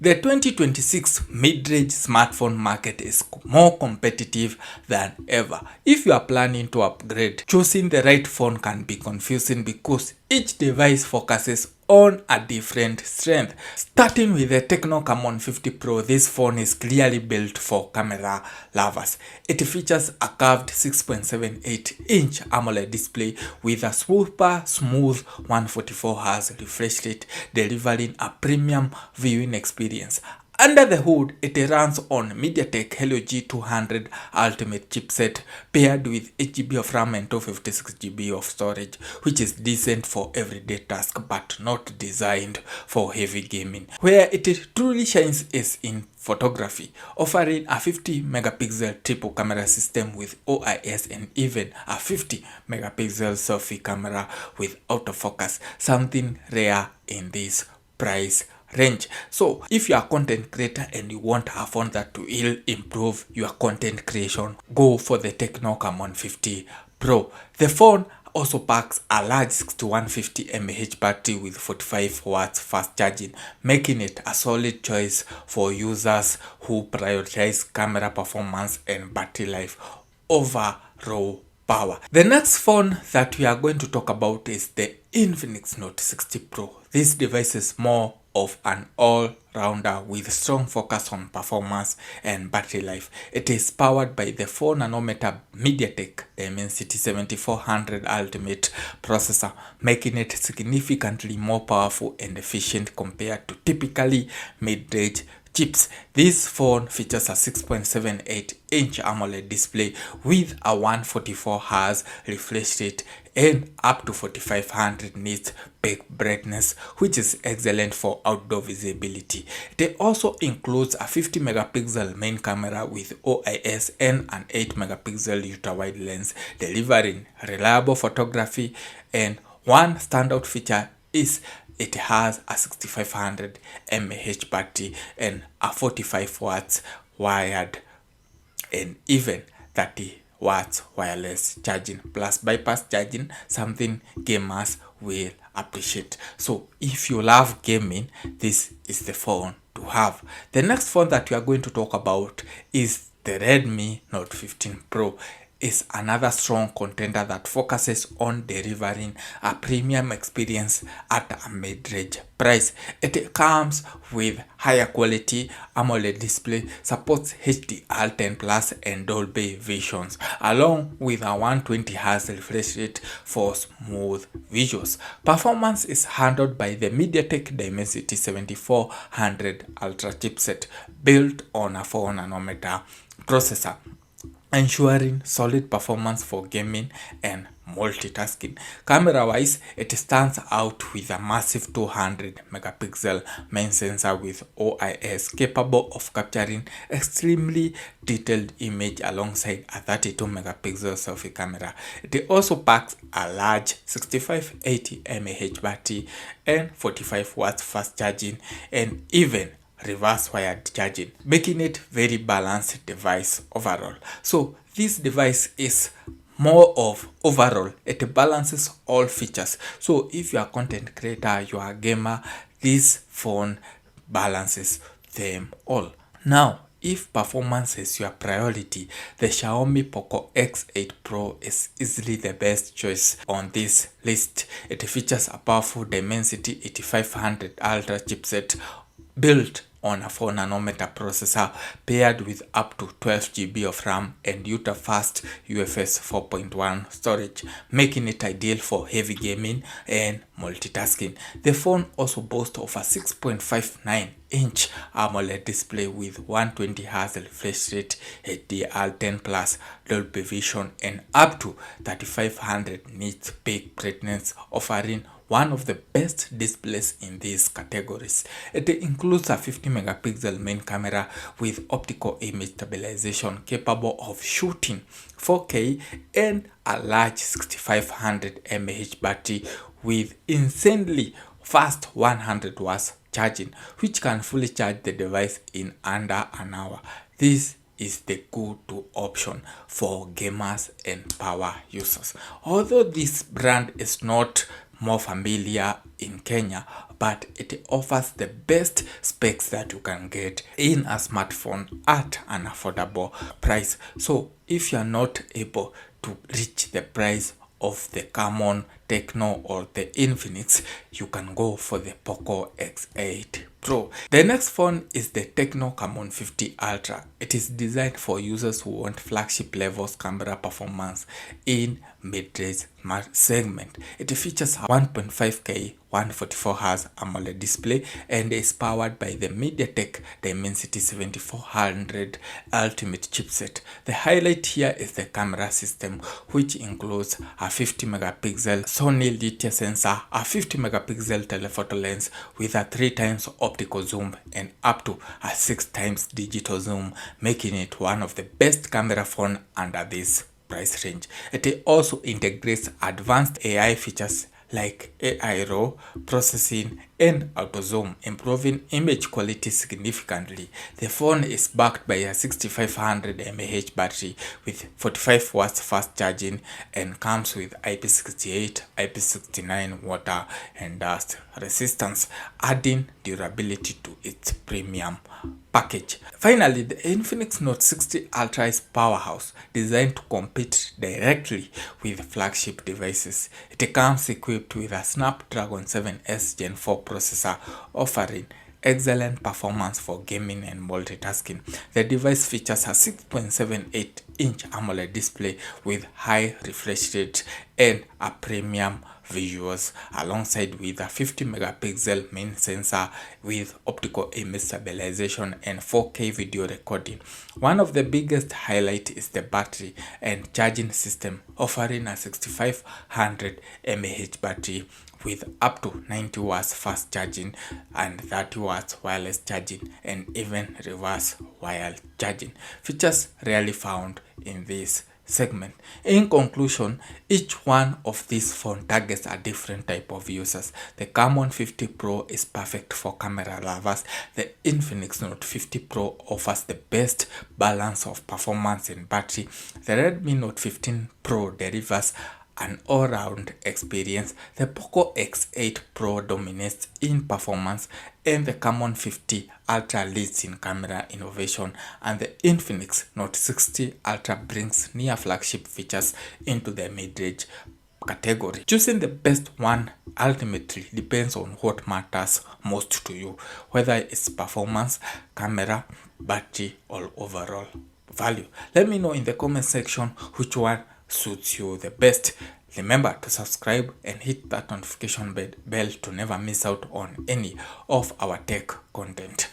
The 2026 mid-range smartphone market is more competitive than ever. If you are planning to upgrade, choosing the right phone can be confusing because each device focuses on a different strength. Starting with the Tecno Camon 50 Pro, this phone is clearly built for camera lovers. It features a curved 6.78-inch AMOLED display with a super smooth 144Hz refresh rate, delivering a premium viewing experience. Under the hood, it runs on MediaTek Helio G200 Ultimate chipset paired with 8GB of RAM and 256GB of storage, which is decent for everyday tasks but not designed for heavy gaming. Where it truly shines is in photography, offering a 50 megapixel triple camera system with OIS and even a 50 megapixel selfie camera with autofocus, something rare in this price range. So if you are a content creator and you want a phone that will improve your content creation, go for the Tecno Camon 50 Pro. The phone also packs a large 6150 mAh battery with 45 watts fast charging, making it a solid choice for users who prioritize camera performance and battery life over raw power. The next phone that we are going to talk about is the Infinix Note 60 Pro. This device is more of an all-rounder with strong focus on performance and battery life. It is powered by the 4nm MediaTek Dimensity 7400 Ultimate processor, making it significantly more powerful and efficient compared to typically mid-range chips. This phone features a 6.78-inch AMOLED display with a 144Hz refresh rate and up to 4500 nits peak brightness, which is excellent for outdoor visibility. It also includes a 50 megapixel main camera with OIS and an 8 megapixel ultra-wide lens, delivering reliable photography. And one standout feature is it has a 6500 mAh battery and a 45 watts wired and even 30 watts wireless charging plus bypass charging, something gamers will appreciate. So if you love gaming, this is the phone to have. The next phone that we are going to talk about is the Redmi Note 15 Pro. Is another strong contender that focuses on delivering a premium experience at a mid-range price. It comes with higher quality AMOLED display, supports HDR10 Plus and Dolby Visions, along with a 120Hz refresh rate for smooth visuals. Performance is handled by the MediaTek Dimensity 7400 Ultra chipset built on a 4nm processor, ensuring solid performance for gaming and multitasking. Camera wise, it stands out with a massive 200 megapixel main sensor with OIS capable of capturing extremely detailed image alongside a 32 megapixel selfie camera. It also packs a large 6580 mAh battery and 45 watts fast charging and even reverse wired charging, making it very balanced device overall. So this device is more of overall, it balances all features. So if you are a content creator, you are a gamer, this phone balances them all. Now if performance is your priority, the Xiaomi Poco X8 Pro is easily the best choice on this list. It features a powerful Dimensity 8500 Ultra chipset built on a 4nm processor paired with up to 12GB of RAM and ultra-fast UFS 4.1 storage, making it ideal for heavy gaming and multitasking. The phone also boasts of a 6.59-inch AMOLED display with 120Hz refresh rate, HDR10 Plus, Dolby Vision, and up to 3500 nits peak brightness, offering one of the best displays in these categories. It includes a 50 megapixel main camera with optical image stabilization capable of shooting 4K and a large 6500 mAh battery with insanely fast 100 watts charging, which can fully charge the device in under an hour. This is the go-to option for gamers and power users. Although this brand is not more familiar in Kenya, but it offers the best specs that you can get in a smartphone at an affordable price. So if you are not able to reach the price of the common Tecno or the Infinix, you can go for the Poco X8 Pro. The next phone is the Tecno Camon 50 Ultra. It is designed for users who want flagship levels camera performance in mid-range segment. It features a 1.5K 144Hz AMOLED display and is powered by the MediaTek Dimensity 7400 Ultimate chipset. The highlight here is the camera system, which includes a 50 megapixel Sony Lithium sensor, a 50 megapixel telephoto lens with a 3 times optical zoom and up to a 6 times digital zoom, making it one of the best camera phone under this price range. It also integrates advanced AI features like AI RAW processing and auto zoom, improving image quality significantly. The phone is backed by a 6500 mAh battery with 45 watts fast charging and comes with IP68, IP69 water and dust resistance, adding durability to its premium package. Finally, the Infinix Note 60 Ultra is powerhouse, designed to compete directly with flagship devices. It comes equipped with a Snapdragon 7S Gen 4 processor, offering excellent performance for gaming and multitasking. The device features a 6.78-inch AMOLED display with high refresh rate and a premium visuals, alongside with a 50 megapixel main sensor with optical image stabilization and 4K video recording. One of the biggest highlights is the battery and charging system, offering a 6500 mAh battery with up to 90 watts fast charging and 30 watts wireless charging and even reverse wire charging, features rarely found in this segment. In conclusion, each one of these phones targets a different type of users. The Camon 50 Pro is perfect for camera lovers. The Infinix Note 50 Pro offers the best balance of performance and battery. The Redmi Note 15 Pro delivers an all-round experience. The Poco X8 Pro dominates in performance, and the Camon 50 Ultra leads in camera innovation, and the Infinix Note 60 Ultra brings near flagship features into the mid-range category. Choosing the best one ultimately depends on what matters most to you, whether it's performance, camera, battery, or overall value. Let me know in the comment section which one suits you the best. Remember to subscribe and hit that notification bell to never miss out on any of our tech content.